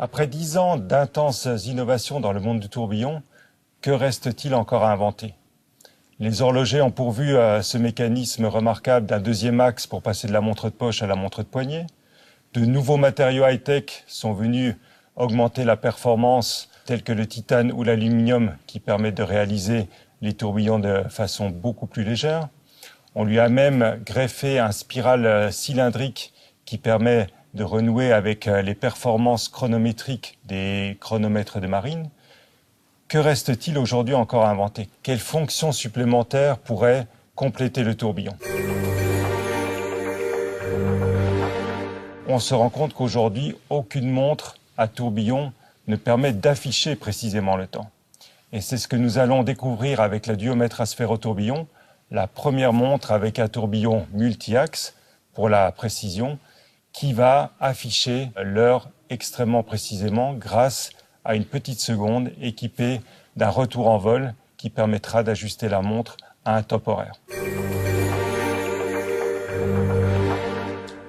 Après 10 ans d'intenses innovations dans le monde du tourbillon, que reste-t-il encore à inventer? Les horlogers ont pourvu ce mécanisme remarquable d'un deuxième axe pour passer de la montre de poche à la montre de poignet. De nouveaux matériaux high-tech sont venus augmenter la performance, tels que le titane ou l'aluminium, qui permettent de réaliser les tourbillons de façon beaucoup plus légère. On lui a même greffé un spiral cylindrique qui permet de renouer avec les performances chronométriques des chronomètres de marine. Que reste-t-il aujourd'hui encore à inventer? Quelles fonctions supplémentaires pourraient compléter le tourbillon? On se rend compte qu'aujourd'hui, aucune montre à tourbillon ne permet d'afficher précisément le temps. Et c'est ce que nous allons découvrir avec la duomètre à sphérotourbillon, la première montre avec un tourbillon multi-axe, pour la précision, qui va afficher l'heure extrêmement précisément grâce à une petite seconde équipée d'un retour en vol qui permettra d'ajuster la montre à un top horaire.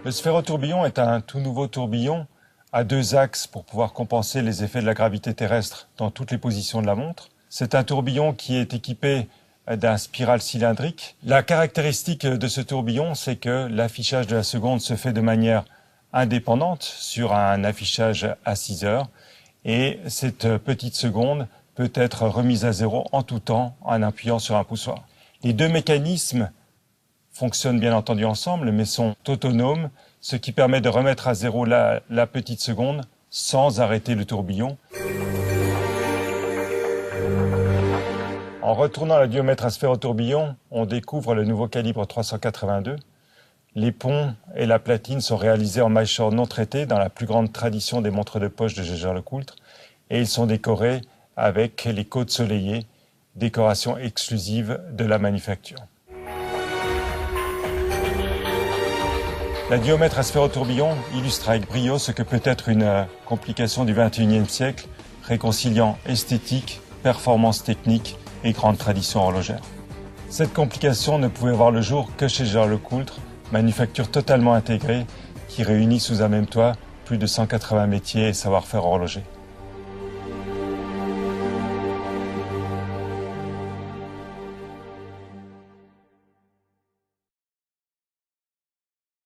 Le sphérotourbillon est un tout nouveau tourbillon à deux axes pour pouvoir compenser les effets de la gravité terrestre dans toutes les positions de la montre. C'est un tourbillon qui est équipé d'un spiral cylindrique. La caractéristique de ce tourbillon, c'est que l'affichage de la seconde se fait de manière indépendante sur un affichage à 6 heures et cette petite seconde peut être remise à zéro en tout temps en appuyant sur un poussoir. Les deux mécanismes fonctionnent bien entendu ensemble mais sont autonomes, ce qui permet de remettre à zéro la petite seconde sans arrêter le tourbillon. En retournant la duomètre à sphérotourbillon, on découvre le nouveau calibre 382. Les ponts et la platine sont réalisés en maillechort non traité dans la plus grande tradition des montres de poche de Jaeger-LeCoultre et ils sont décorés avec les côtes soleillées, décoration exclusive de la manufacture. La duomètre à sphérotourbillon illustre avec brio ce que peut être une complication du XXIe siècle, réconciliant esthétique, performance technique et grande tradition horlogère. Cette complication ne pouvait voir le jour que chez Jaeger-LeCoultre, manufacture totalement intégrée qui réunit sous un même toit plus de 180 métiers et savoir-faire horloger.